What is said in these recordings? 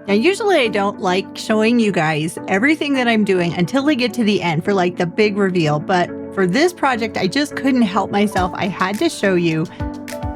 Now, usually I don't like showing you guys everything that I'm doing until I get to the end for like the big reveal, but for this project, I just couldn't help myself. I had to show you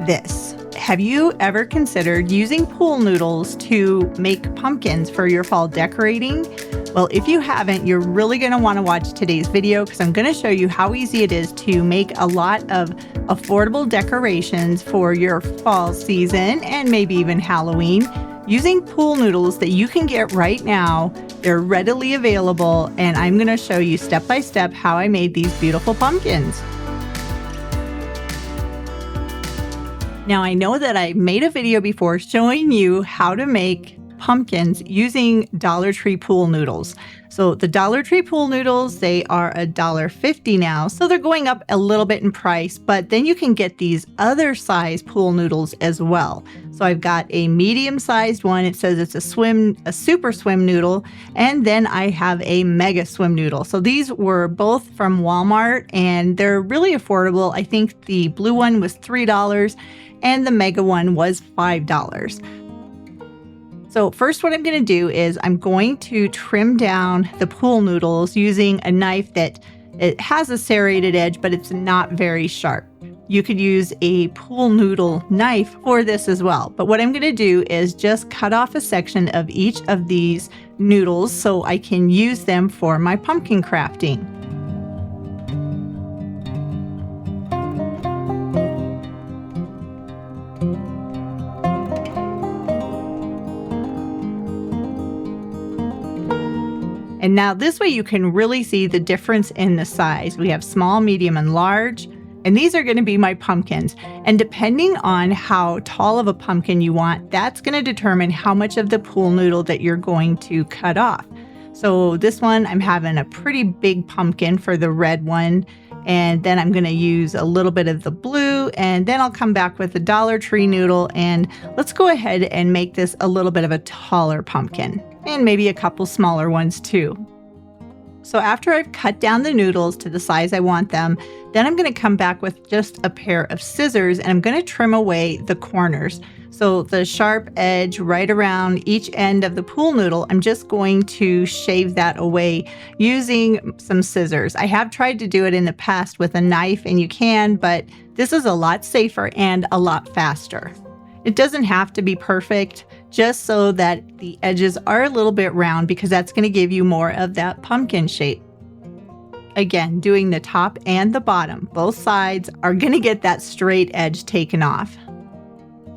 this. Have you ever considered using pool noodles to make pumpkins for your fall decorating? Well, if you haven't, you're really going to want to watch today's video because I'm going to show you how easy it is to make a lot of affordable decorations for your fall season and maybe even Halloween using pool noodles that you can get right now. They're readily available, and I'm going to show you step by step how I made these beautiful pumpkins. Now, I know that I made a video before showing you how to make pumpkins using Dollar Tree pool noodles. So the Dollar Tree pool noodles, they are $1.50 now. So they're going up a little bit in price, but then you can get these other size pool noodles as well. So I've got a medium-sized one. It says it's a super swim noodle. And then I have a mega swim noodle. So these were both from Walmart and they're really affordable. I think the blue one was $3 and the mega one was $5. So first what I'm going to do is I'm going to trim down the pool noodles using a knife that it has a serrated edge, but it's not very sharp. You could use a pool noodle knife for this as well. But what I'm going to do is just cut off a section of each of these noodles so I can use them for my pumpkin crafting. And now this way you can really see the difference in the size. We have small, medium, and large. And these are going to be my pumpkins. And depending on how tall of a pumpkin you want, that's going to determine how much of the pool noodle that you're going to cut off. So this one, I'm having a pretty big pumpkin for the red one. And then I'm going to use a little bit of the blue. And then I'll come back with the Dollar Tree noodle. And let's go ahead and make this a little bit of a taller pumpkin. And maybe a couple smaller ones too. So after I've cut down the noodles to the size I want them, then I'm going to come back with just a pair of scissors and I'm going to trim away the corners. So the sharp edge right around each end of the pool noodle, I'm just going to shave that away using some scissors. I have tried to do it in the past with a knife and you can, but this is a lot safer and a lot faster. It doesn't have to be perfect, just so that the edges are a little bit round because that's going to give you more of that pumpkin shape. Again, doing the top and the bottom, both sides are going to get that straight edge taken off.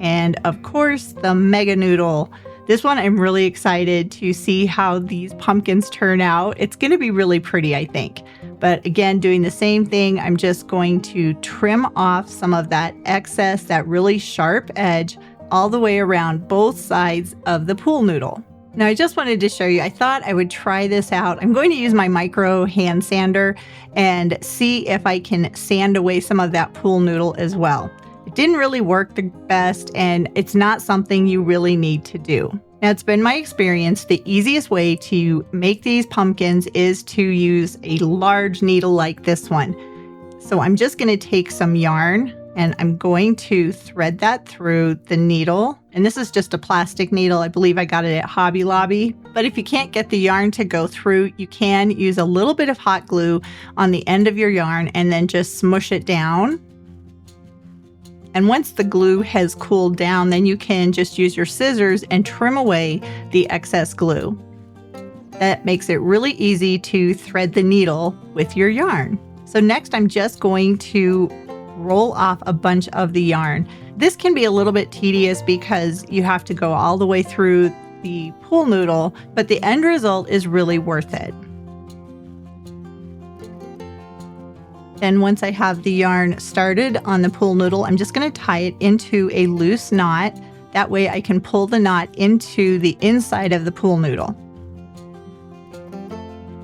And of course, the mega noodle. This one, I'm really excited to see how these pumpkins turn out. It's going to be really pretty, I think. But again, doing the same thing, I'm just going to trim off some of that excess, that really sharp edge, all the way around both sides of the pool noodle. Now, I just wanted to show you, I thought I would try this out. I'm going to use my micro hand sander and see if I can sand away some of that pool noodle as well. It didn't really work the best, and it's not something you really need to do. Now, it's been my experience, the easiest way to make these pumpkins is to use a large needle like this one. So I'm just going to take some yarn and I'm going to thread that through the needle. And this is just a plastic needle. I believe I got it at Hobby Lobby. But if you can't get the yarn to go through, you can use a little bit of hot glue on the end of your yarn and then just smush it down. And once the glue has cooled down, then you can just use your scissors and trim away the excess glue. That makes it really easy to thread the needle with your yarn. So next, I'm just going to roll off a bunch of the yarn. This can be a little bit tedious because you have to go all the way through the pool noodle, but the end result is really worth it. Then once I have the yarn started on the pool noodle, I'm just going to tie it into a loose knot. That way I can pull the knot into the inside of the pool noodle.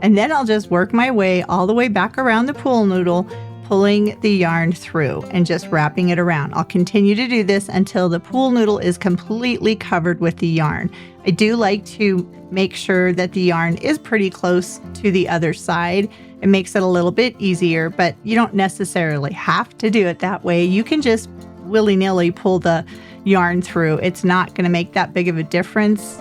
And then I'll just work my way all the way back around the pool noodle, pulling the yarn through and just wrapping it around. I'll continue to do this until the pool noodle is completely covered with the yarn. I do like to make sure that the yarn is pretty close to the other side. It makes it a little bit easier, but you don't necessarily have to do it that way. You can just willy-nilly pull the yarn through. It's not going to make that big of a difference.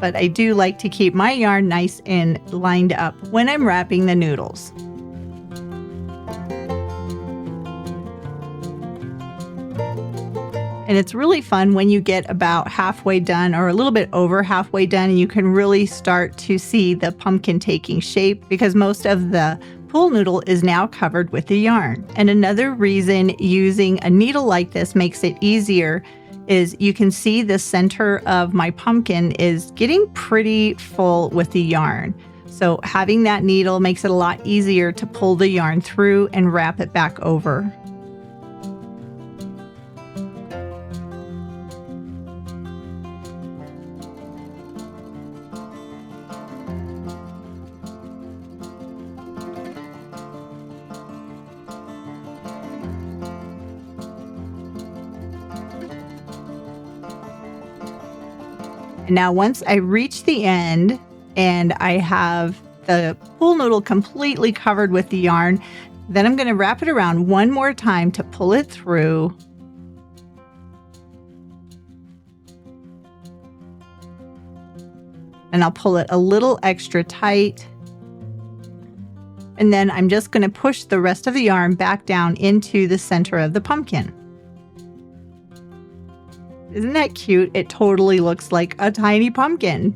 But I do like to keep my yarn nice and lined up when I'm wrapping the noodles. And it's really fun when you get about halfway done or a little bit over halfway done and you can really start to see the pumpkin taking shape because most of the pool noodle is now covered with the yarn. And another reason using a needle like this makes it easier is you can see the center of my pumpkin is getting pretty full with the yarn. So having that needle makes it a lot easier to pull the yarn through and wrap it back over. Now, once I reach the end and I have the pool noodle completely covered with the yarn, then I'm going to wrap it around one more time to pull it through. And I'll pull it a little extra tight. And then I'm just going to push the rest of the yarn back down into the center of the pumpkin. Isn't that cute? It totally looks like a tiny pumpkin.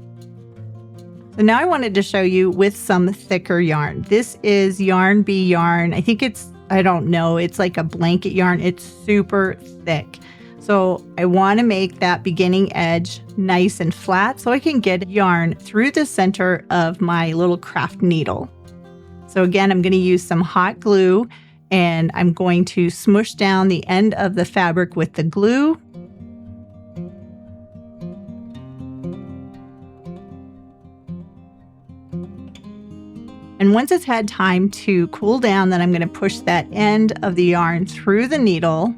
So now I wanted to show you with some thicker yarn. This is Yarn Bee yarn. I think I don't know, it's like a blanket yarn. It's super thick. So I want to make that beginning edge nice and flat so I can get yarn through the center of my little craft needle. So again, I'm going to use some hot glue and I'm going to smush down the end of the fabric with the glue. And once it's had time to cool down, then I'm going to push that end of the yarn through the needle.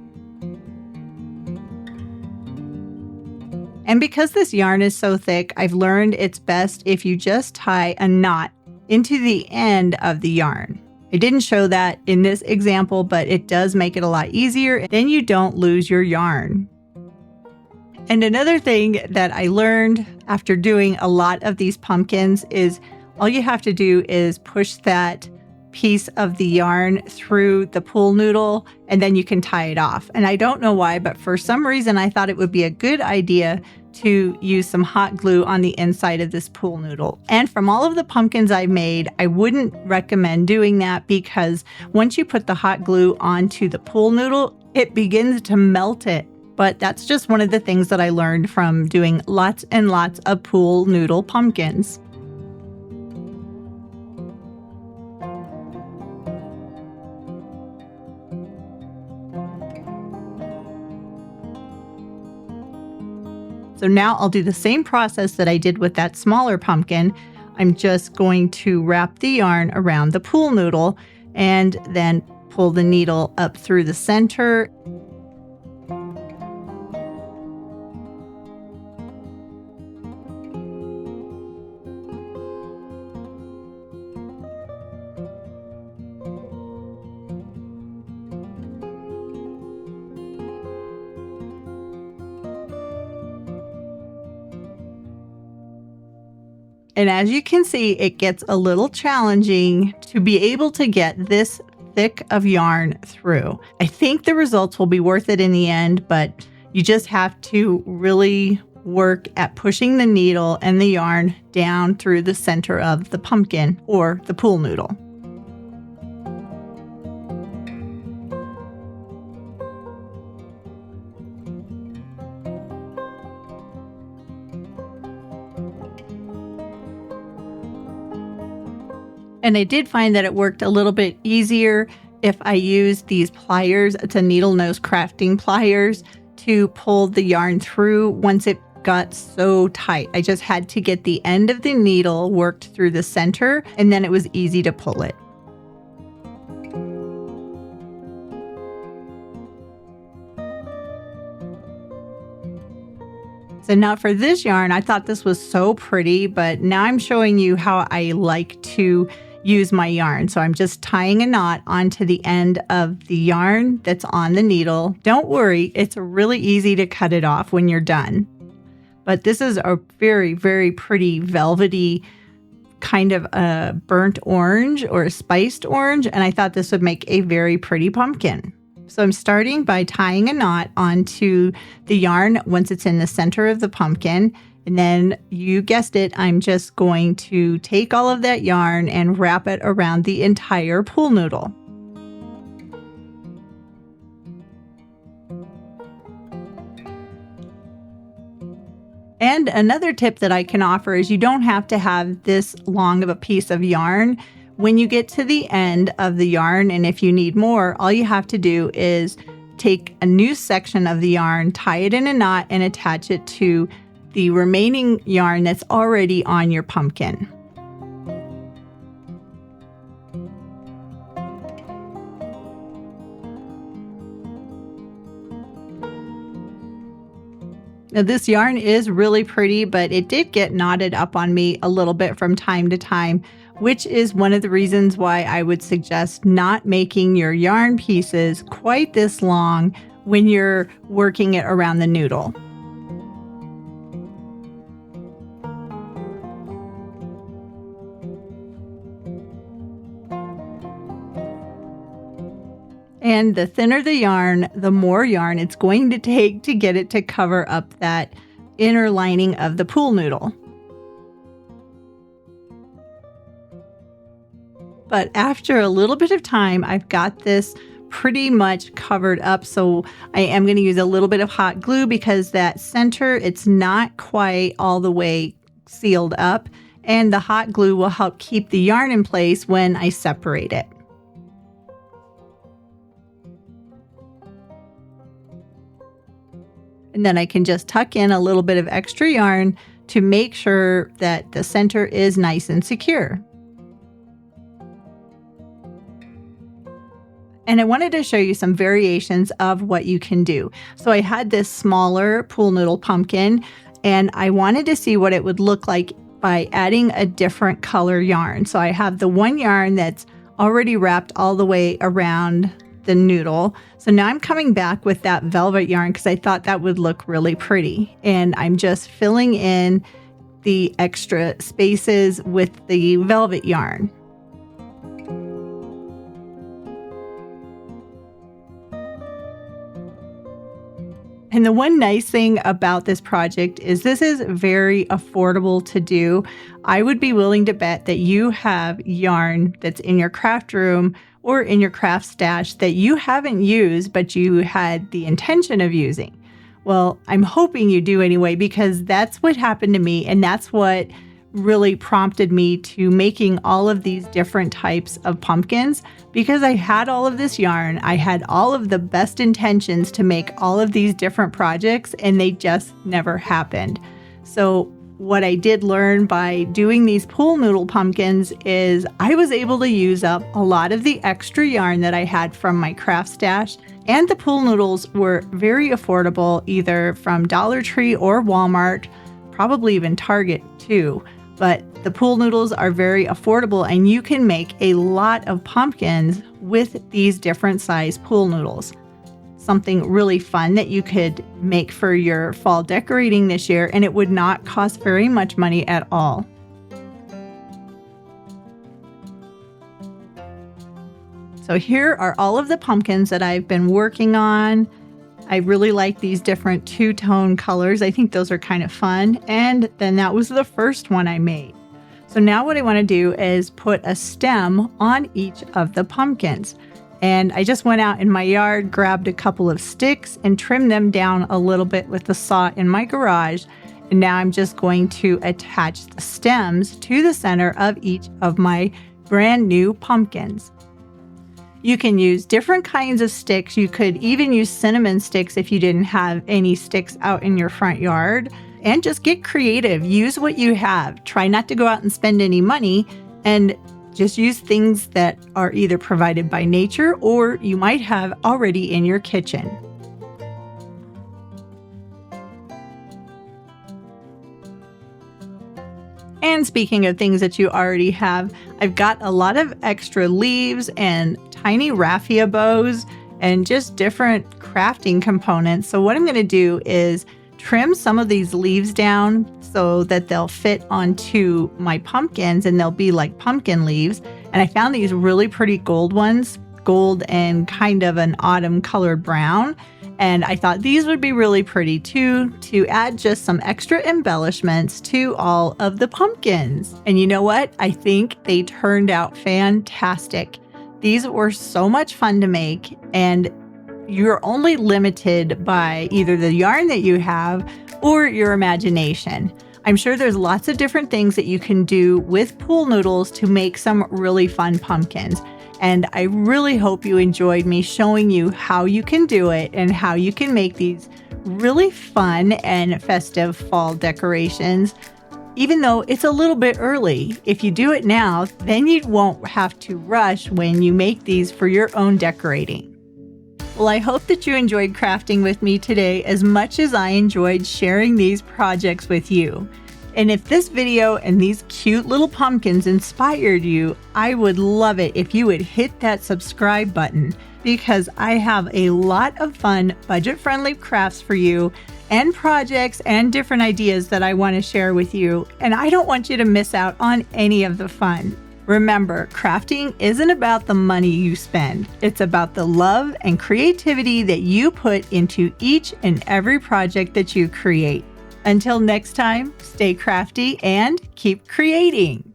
And because this yarn is so thick, I've learned it's best if you just tie a knot into the end of the yarn. I didn't show that in this example, but it does make it a lot easier. Then you don't lose your yarn. And another thing that I learned after doing a lot of these pumpkins is all you have to do is push that piece of the yarn through the pool noodle and then you can tie it off. And I don't know why, but for some reason I thought it would be a good idea to use some hot glue on the inside of this pool noodle. And from all of the pumpkins I've made, I wouldn't recommend doing that because once you put the hot glue onto the pool noodle, it begins to melt it. But that's just one of the things that I learned from doing lots and lots of pool noodle pumpkins. So now I'll do the same process that I did with that smaller pumpkin. I'm just going to wrap the yarn around the pool noodle and then pull the needle up through the center. And as you can see, it gets a little challenging to be able to get this thick of yarn through. I think the results will be worth it in the end, but you just have to really work at pushing the needle and the yarn down through the center of the pumpkin or the pool noodle. And I did find that it worked a little bit easier if I used these pliers. It's a needle nose crafting pliers to pull the yarn through once it got so tight. I just had to get the end of the needle worked through the center, and then it was easy to pull it. So now for this yarn, I thought this was so pretty, but now I'm showing you how I like to use my yarn. So I'm just tying a knot onto the end of the yarn that's on the needle. Don't worry, it's really easy to cut it off when you're done. But this is a very, very pretty velvety kind of a burnt orange or a spiced orange, and I thought this would make a very pretty pumpkin. So I'm starting by tying a knot onto the yarn once it's in the center of the pumpkin, and then you guessed it, I'm just going to take all of that yarn and wrap it around the entire pool noodle. And another tip that I can offer is you don't have to have this long of a piece of yarn. When you get to the end of the yarn, and if you need more, all you have to do is take a new section of the yarn, tie it in a knot, and attach it to the remaining yarn that's already on your pumpkin. Now this yarn is really pretty, but it did get knotted up on me a little bit from time to time, which is one of the reasons why I would suggest not making your yarn pieces quite this long when you're working it around the noodle. And the thinner the yarn, the more yarn it's going to take to get it to cover up that inner lining of the pool noodle. But after a little bit of time, I've got this pretty much covered up. So I am going to use a little bit of hot glue because that center, it's not quite all the way sealed up. And the hot glue will help keep the yarn in place when I separate it. And then I can just tuck in a little bit of extra yarn to make sure that the center is nice and secure. And I wanted to show you some variations of what you can do. So I had this smaller pool noodle pumpkin, and I wanted to see what it would look like by adding a different color yarn. So I have the one yarn that's already wrapped all the way around the noodle. So now I'm coming back with that velvet yarn because I thought that would look really pretty. And I'm just filling in the extra spaces with the velvet yarn. And the one nice thing about this project is this is very affordable to do. I would be willing to bet that you have yarn that's in your craft room or in your craft stash that you haven't used, but you had the intention of using. Well, I'm hoping you do anyway, because that's what happened to me, and that's what really prompted me to making all of these different types of pumpkins, because I had all of this yarn. I had all of the best intentions to make all of these different projects, and they just never happened. So what I did learn by doing these pool noodle pumpkins is I was able to use up a lot of the extra yarn that I had from my craft stash, and the pool noodles were very affordable, either from Dollar Tree or Walmart, probably even Target too. But the pool noodles are very affordable, and you can make a lot of pumpkins with these different size pool noodles. Something really fun that you could make for your fall decorating this year, and it would not cost very much money at all. So here are all of the pumpkins that I've been working on. I really like these different two-tone colors. I think those are kind of fun. And then that was the first one I made. So now what I want to do is put a stem on each of the pumpkins. And I just went out in my yard, grabbed a couple of sticks, and trimmed them down a little bit with the saw in my garage. And now I'm just going to attach the stems to the center of each of my brand new pumpkins. You can use different kinds of sticks. You could even use cinnamon sticks if you didn't have any sticks out in your front yard. And just get creative. Use what you have. Try not to go out and spend any money, and just use things that are either provided by nature or you might have already in your kitchen. And speaking of things that you already have, I've got a lot of extra leaves and tiny raffia bows and just different crafting components. So what I'm going to do is trim some of these leaves down so that they'll fit onto my pumpkins and they'll be like pumpkin leaves. And I found these really pretty gold ones, gold and kind of an autumn colored brown. And I thought these would be really pretty too, to add just some extra embellishments to all of the pumpkins. And you know what? I think they turned out fantastic. These were so much fun to make, and you're only limited by either the yarn that you have or your imagination. I'm sure there's lots of different things that you can do with pool noodles to make some really fun pumpkins. And I really hope you enjoyed me showing you how you can do it and how you can make these really fun and festive fall decorations, even though it's a little bit early. If you do it now, then you won't have to rush when you make these for your own decorating. Well, I hope that you enjoyed crafting with me today as much as I enjoyed sharing these projects with you. And if this video and these cute little pumpkins inspired you, I would love it if you would hit that subscribe button, because I have a lot of fun, budget-friendly crafts for you and projects and different ideas that I want to share with you. And I don't want you to miss out on any of the fun. Remember, crafting isn't about the money you spend. It's about the love and creativity that you put into each and every project that you create. Until next time, stay crafty and keep creating.